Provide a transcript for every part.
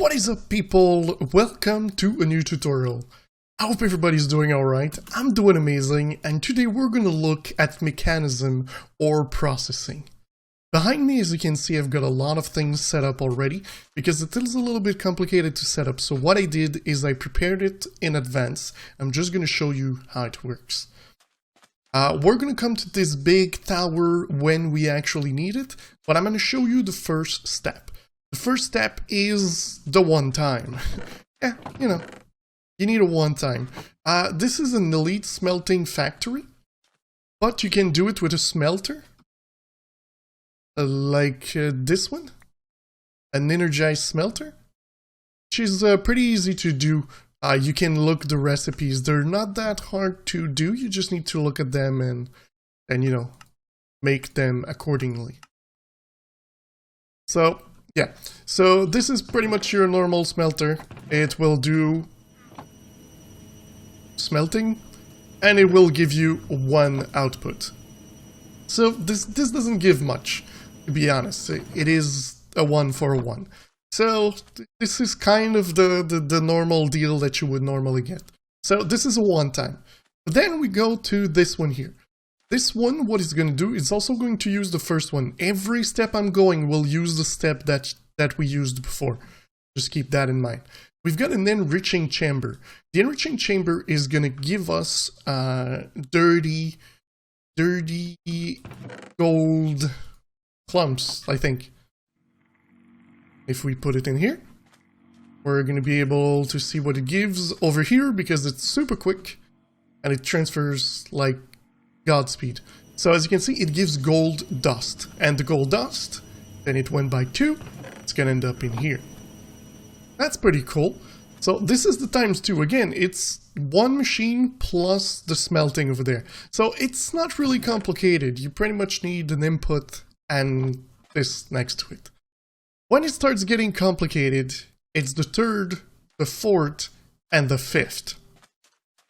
What is up, people? Welcome to a new tutorial. I hope everybody's doing alright. I'm doing amazing, and today we're going to look at Mekanism or processing. Behind me, as you can see, I've got a lot of things set up already because it is a little bit complicated to set up. So what I did is I prepared it in advance. I'm just going to show you how it works. We're going to come to this big tower when we actually need it, but I'm going to show you the first step. The first step is the one time. Yeah, you know, you need a one time. This is an elite smelting factory, but you can do it with a smelter. Like this one. An energized smelter. Which is pretty easy to do. You can look the recipes. They're not that hard to do. You just need to look at them and you know, make them accordingly. So, yeah. So this is pretty much your normal smelter. It will do smelting and it will give you one output. So this doesn't give much, to be honest. It is a 1 for 1. So this is kind of the normal deal that you would normally get. So this is a one time. But then we go to this one here. This one, what it's going to do, is also going to use the first one. Every step I'm going will use the step that we used before. Just keep that in mind. We've got an enriching chamber. The enriching chamber is going to give us dirty gold clumps, I think. If we put it in here, we're going to be able to see what it gives over here because it's super quick and it transfers like Godspeed. So as you can see, it gives gold dust, and the gold dust, then it went by 2, it's going to end up in here. That's pretty cool. So this is the ×2. Again, it's one machine plus the smelting over there. So it's not really complicated. You pretty much need an input and this next to it. When it starts getting complicated, it's the 3rd, the 4th, and the 5th.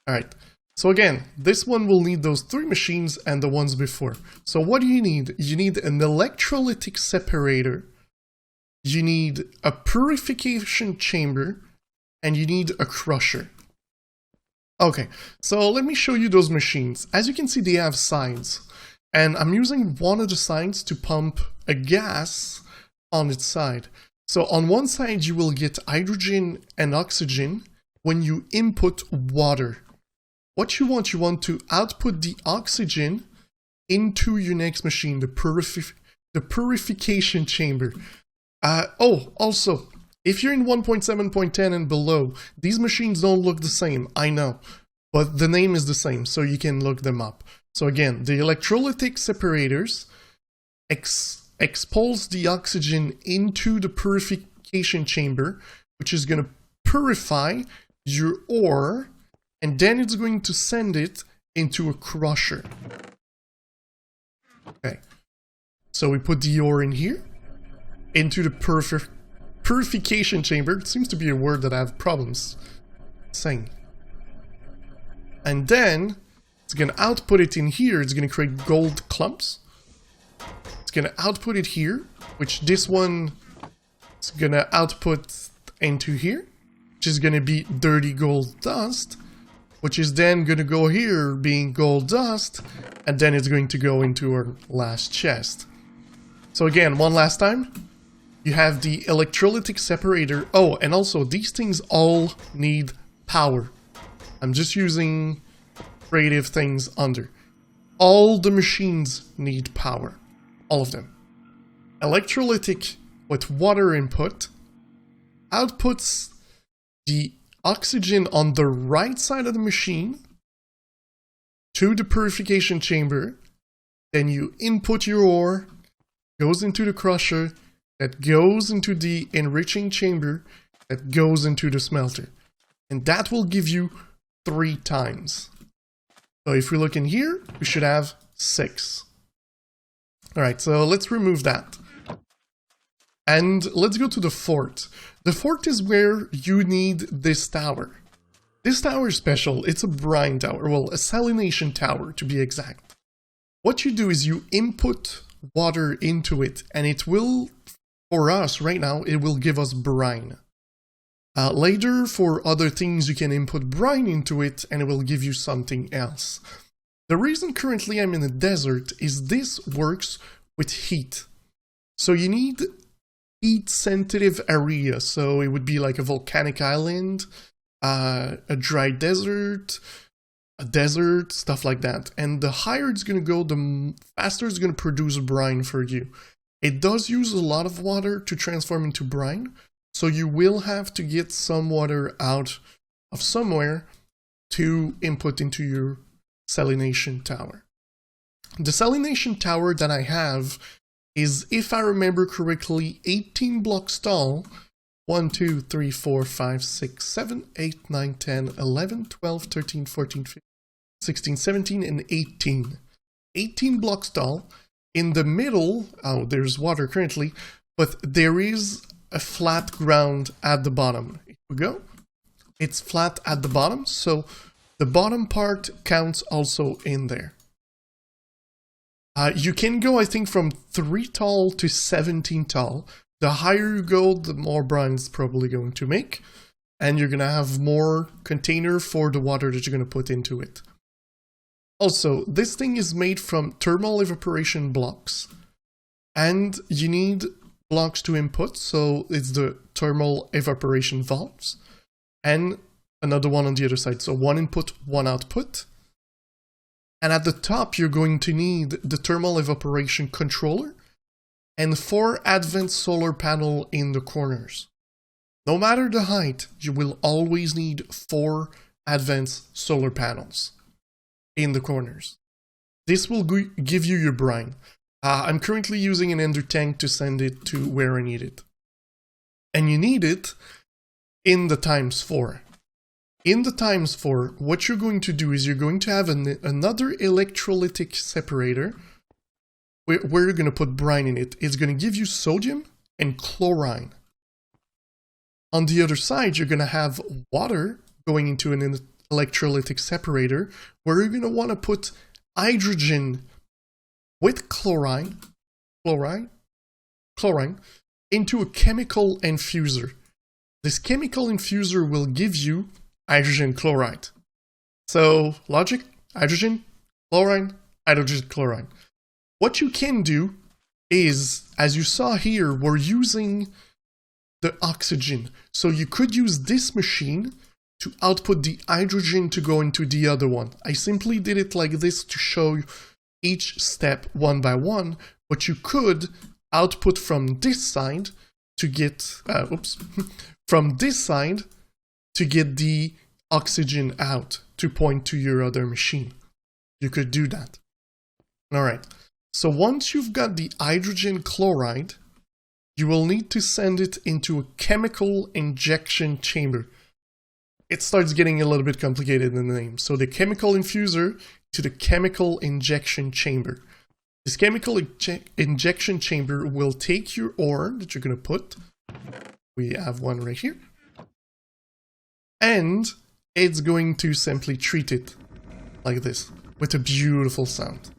Alright, so again, this one will need those 3 machines and the ones before. So what do you need? You need an electrolytic separator, you need a purification chamber, and you need a crusher. Okay, so let me show you those machines. As you can see, they have sides, and I'm using one of the sides to pump a gas on its side. So on one side you will get hydrogen and oxygen when you input water. What you want to output the oxygen into your next machine, the purification chamber. Oh, also, if you're in 1.7.10 and below, these machines don't look the same, I know, but the name is the same, so you can look them up. So again, the electrolytic separators expels the oxygen into the purification chamber, which is going to purify your ore, and then it's going to send it into a crusher. Okay, so we put the ore in here, into the purification chamber. It seems to be a word that I have problems saying. And then it's going to output it in here. It's going to create gold clumps. It's going to output it here, which this one is going to output into here, which is going to be dirty gold dust, which is then going to go here being gold dust, and then it's going to go into our last chest. So again, one last time, you have the electrolytic separator. Oh, and also these things all need power. I'm just using creative things under. All the machines need power. All of them. Electrolytic with water input outputs the oxygen on the right side of the machine to the purification chamber. Then you input your ore, goes into the crusher, that goes into the enriching chamber, that goes into the smelter. And that will give you 3 times. So if we look in here, we should have 6. Alright, so let's remove that. And let's go to the fort. The fort is where you need this tower. This tower is special. It's a brine tower. Well, a salination tower to be exact. What you do is you input water into it and it will, for us right now, it will give us brine. Later, for other things, you can input brine into it and it will give you something else. The reason currently I'm in a desert is this works with heat. So you need heat-sensitive area, so it would be like a volcanic island, a dry desert, a desert, stuff like that. And the higher it's going to go, the faster it's going to produce brine for you. It does use a lot of water to transform into brine, so you will have to get some water out of somewhere to input into your salination tower. The salination tower that I have is, if I remember correctly, 18 blocks tall. 1, 2, 3, 4, 5, 6, 7, 8, 9, 10, 11, 12, 13, 14, 15, 16, 17, and 18. 18 blocks tall. In the middle, oh, there's water currently, but there is a flat ground at the bottom. Here we go. It's flat at the bottom, so the bottom part counts also in there. You can go, I think, from 3 tall to 17 tall. The higher you go, the more brine it's probably going to make. And you're going to have more container for the water that you're going to put into it. Also, this thing is made from thermal evaporation blocks. And you need blocks to input, so it's the thermal evaporation valves. And another one on the other side. So 1 input, 1 output. And at the top, you're going to need the thermal evaporation controller and 4 advanced solar panels in the corners. No matter the height, you will always need 4 advanced solar panels in the corners. This will give you your brine. I'm currently using an ender tank to send it to where I need it. And you need it in the ×4. In the ×4, what you're going to do is you're going to have another electrolytic separator where you're going to put brine in it. It's going to give you sodium and chlorine. On the other side, you're going to have water going into an electrolytic separator where you're going to want to put hydrogen with chlorine into a chemical infuser. This chemical infuser will give you hydrogen chloride. So, logic, hydrogen, chlorine, hydrogen chlorine. What you can do is, as you saw here, we're using the oxygen. So you could use this machine to output the hydrogen to go into the other one. I simply did it like this to show you each step one by one, but you could output from this side to get, from this side to get the oxygen out to point to your other machine. You could do that. All right. So once you've got the hydrogen chloride, you will need to send it into a chemical injection chamber. It starts getting a little bit complicated in the name. So the chemical infuser to the chemical injection chamber. This chemical injection chamber will take your ore that you're going to put. We have one right here. And it's going to simply treat it like this with a beautiful sound.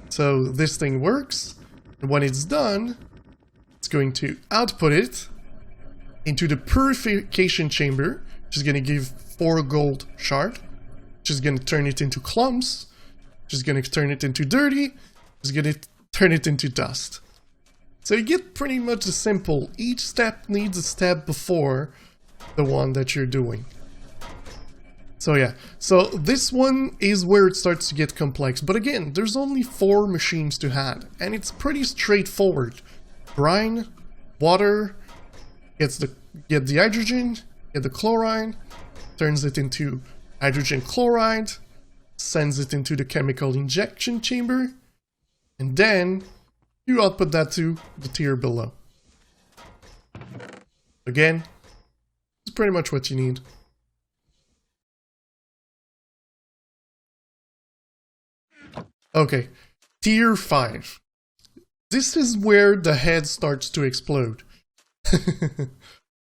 So this thing works, and when it's done, it's going to output it into the purification chamber, which is going to give 4 gold shards, which is going to turn it into clumps, which is going to turn it into dirty, which is going to turn it into dust. So you get pretty much the simple. Each step needs a step before the one that you're doing. So yeah, so this one is where it starts to get complex. But again, there's only 4 machines to add, and it's pretty straightforward. Brine, water, get the hydrogen, get the chlorine, turns it into hydrogen chloride, sends it into the chemical injection chamber, and then you output that to the tier below. Again, it's pretty much what you need. Okay, tier 5. This is where the head starts to explode.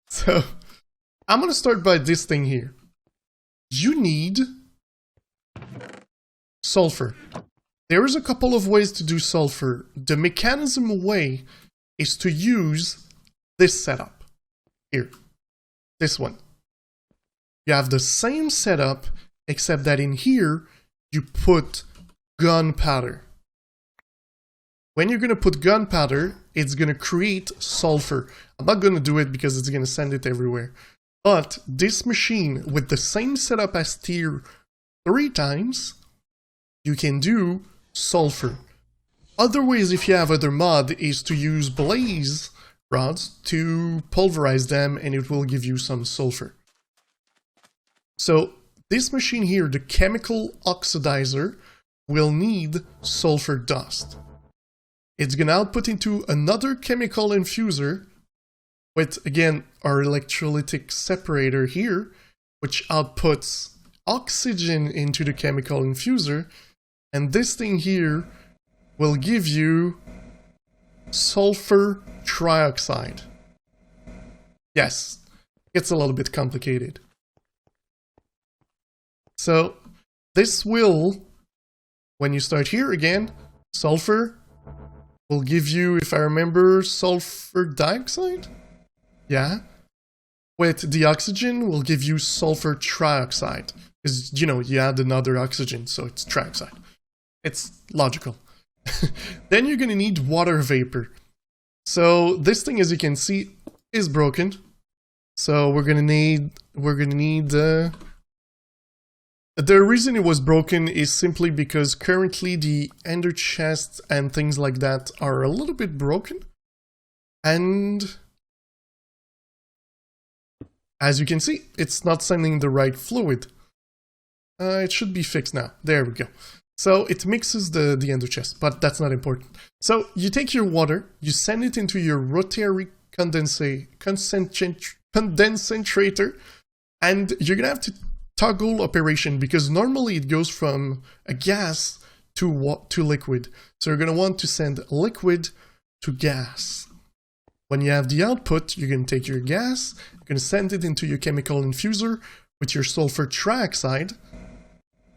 So, I'm gonna start by this thing here. You need sulfur. There is a couple of ways to do sulfur. The Mekanism way is to use this setup. Here, this one. You have the same setup, except that in here, you put gunpowder. When you're going to put gunpowder, it's going to create sulfur. I'm not going to do it because it's going to send it everywhere. But this machine, with the same setup as tier 3 times, you can do sulfur. Other ways, if you have other mod, is to use blaze rods to pulverize them, and it will give you some sulfur. So this machine here, the chemical oxidizer, will need sulfur dust. It's going to output into another chemical infuser with, again, our electrolytic separator here, which outputs oxygen into the chemical infuser, and this thing here will give you sulfur trioxide. Yes, it's a little bit complicated. So this will, when you start here again, sulfur will give you, if I remember, sulfur dioxide? Yeah. With the oxygen will give you sulfur trioxide. Because, you know, you add another oxygen, so it's trioxide. It's logical. Then you're going to need water vapor. So this thing, as you can see, is broken. So we're going to need the reason it was broken is simply because currently the ender chests and things like that are a little bit broken. And as you can see, it's not sending the right fluid. It should be fixed now. There we go. So it mixes the ender chest, but that's not important. So you take your water, you send it into your rotary condensator, and you're going to have to toggle operation because normally it goes from a gas to liquid. So you're going to want to send liquid to gas. When you have the output, you're going to take your gas, you're going to send it into your chemical infuser with your sulfur trioxide,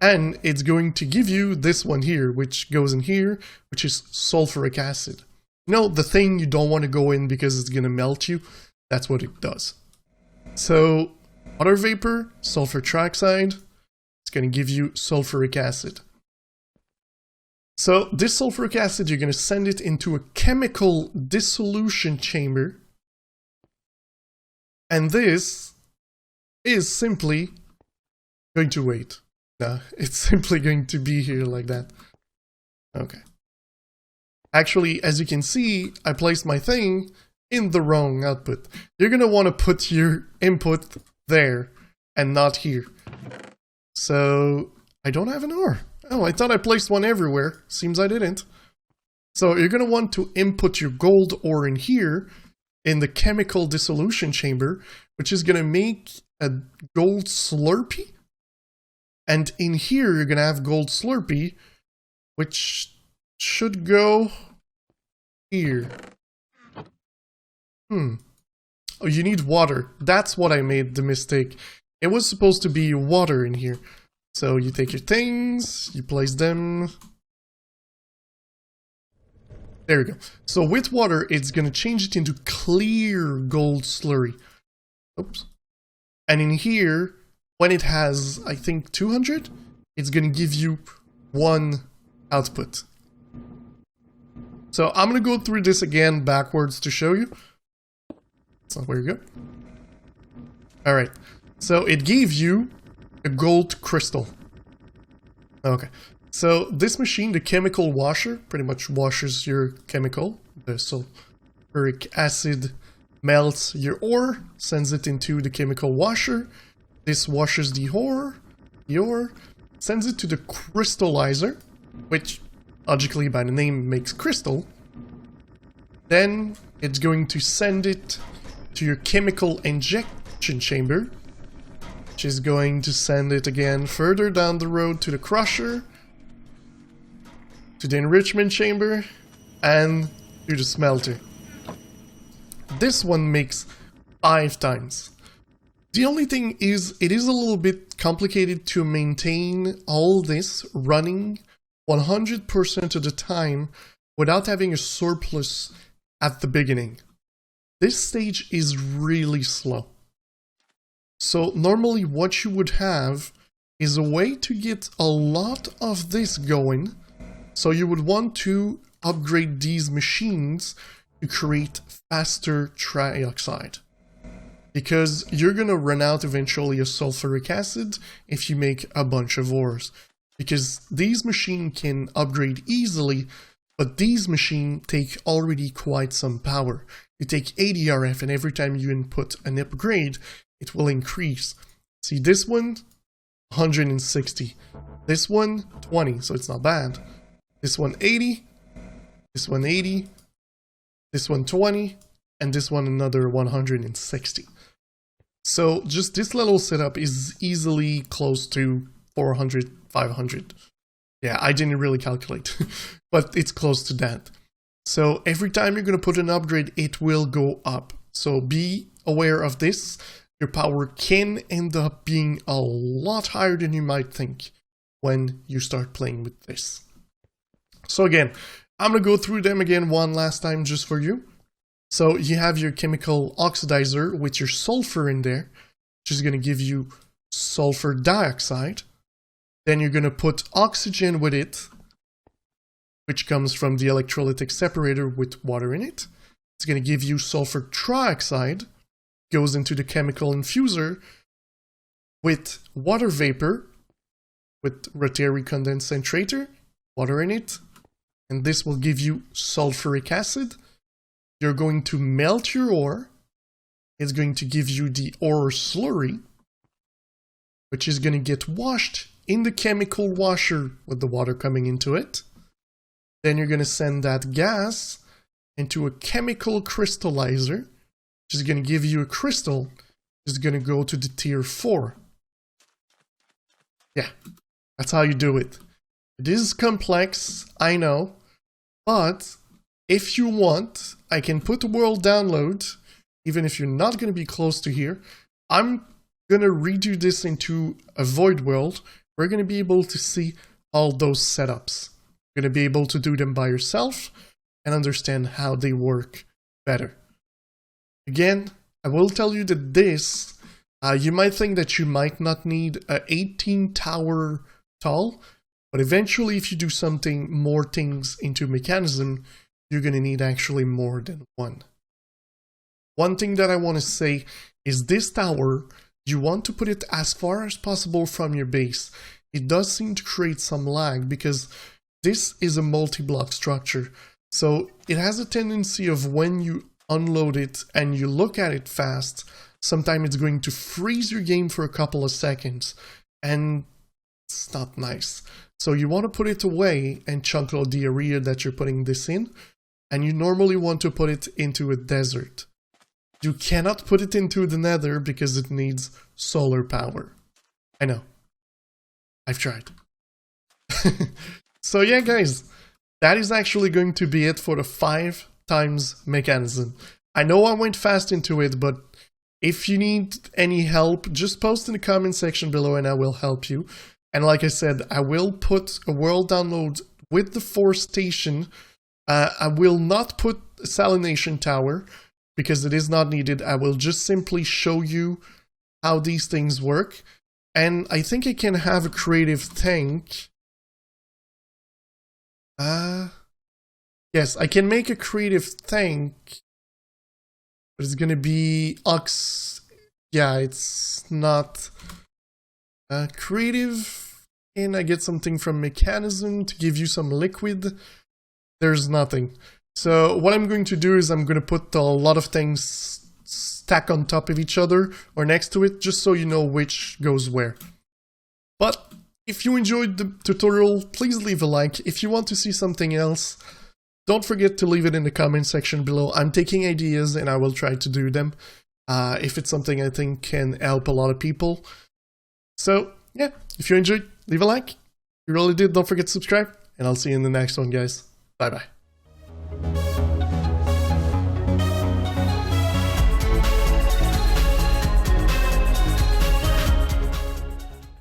and it's going to give you this one here, which goes in here, which is sulfuric acid. You know, the thing you don't want to go in because it's going to melt you, that's what it does. So water vapor, sulfur trioxide, it's going to give you sulfuric acid. So this sulfuric acid, you're going to send it into a chemical dissolution chamber. And this is simply going to wait. No, it's simply going to be here like that. Okay. Actually, as you can see, I placed my thing in the wrong output. You're going to want to put your input there and not here. So I don't have an ore. Oh, I thought I placed one everywhere. Seems I didn't. So you're going to want to input your gold ore in here in the chemical dissolution chamber, which is going to make a gold slurpee. And in here, you're going to have gold slurpee, which should go here. Oh, you need water. That's what I made the mistake. It was supposed to be water in here. So you take your things, you place them. There we go. So with water, it's going to change it into clear gold slurry. Oops. And in here, when it has, I think, 200, it's going to give you 1 output. So I'm going to go through this again backwards to show you. That's not where you go. Alright. So it gave you a gold crystal. Okay. So this machine, the chemical washer, pretty much washes your chemical. The sulfuric acid melts your ore, sends it into the chemical washer. This washes the ore, sends it to the crystallizer, which logically by the name makes crystal. Then it's going to send it to your chemical injection chamber, which is going to send it again further down the road to the crusher, to the enrichment chamber, and to the smelter. This one makes 5 times. The only thing is, it is a little bit complicated to maintain all this running 100% of the time without having a surplus at the beginning. this stage is really slow. So normally what you would have is a way to get a lot of this going. So you would want to upgrade these machines to create faster trioxide. Because you're gonna run out eventually of sulfuric acid if you make a bunch of ores. Because these machines can upgrade easily, but these machines take already quite some power. You take 80 RF and every time you input an upgrade, it will increase. See this one, 160. This one, 20, so it's not bad. This one, 80. This one, 80. This one, 20. And this one, another 160. So just this little setup is easily close to 400, 500. Yeah, I didn't really calculate, but it's close to that. So every time you're going to put an upgrade, it will go up. So be aware of this. Your power can end up being a lot higher than you might think when you start playing with this. So again, I'm going to go through them again one last time just for you. So you have your chemical oxidizer with your sulfur in there, which is going to give you sulfur dioxide. Then you're going to put oxygen with it, which comes from the electrolytic separator with water in it. It's going to give you sulfur trioxide, goes into the chemical infuser with water vapor, with rotary condensator, water in it, and this will give you sulfuric acid. You're going to melt your ore. It's going to give you the ore slurry, which is going to get washed in the chemical washer with the water coming into it. Then you're going to send that gas into a chemical crystallizer, which is going to give you a crystal, which is going to go to the tier 4. Yeah, that's how you do it. It is complex, I know, but if you want, I can put a world download, even if you're not going to be close to here. I'm going to redo this into a void world. We're going to be able to see all those setups. You're going to be able to do them by yourself and understand how they work better. Again, I will tell you that this, you might think that you might not need an 18 tower tall, but eventually if you do more things into Mekanism, you're going to need actually more than one. One thing that I want to say is this tower, you want to put it as far as possible from your base. It does seem to create some lag because this is a multi-block structure. So it has a tendency of when you unload it and you look at it fast, sometimes it's going to freeze your game for a couple of seconds and it's not nice. So you want to put it away and chunk out the area that you're putting this in. And you normally want to put it into a desert. You cannot put it into the nether because it needs solar power. I know. I've tried. So yeah, guys, that is actually going to be it for the 5 times Mekanism. I know I went fast into it, but if you need any help, just post in the comment section below and I will help you. And like I said, I will put a world download with the 4 station. I will not put a salination tower because it is not needed. I will just simply show you how these things work. And I think I can have a creative tank. Yes, I can make a creative tank. But it's going to be yeah, it's not creative. And I get something from Mekanism to give you some liquid. There's nothing. So what I'm going to do is I'm going to put a lot of things stack on top of each other or next to it, just so you know which goes where. But if you enjoyed the tutorial, please leave a like. If you want to see something else, don't forget to leave it in the comment section below. I'm taking ideas and I will try to do them if it's something I think can help a lot of people. So yeah, if you enjoyed, leave a like. If you really did, don't forget to subscribe, and I'll see you in the next one, guys. Bye-bye.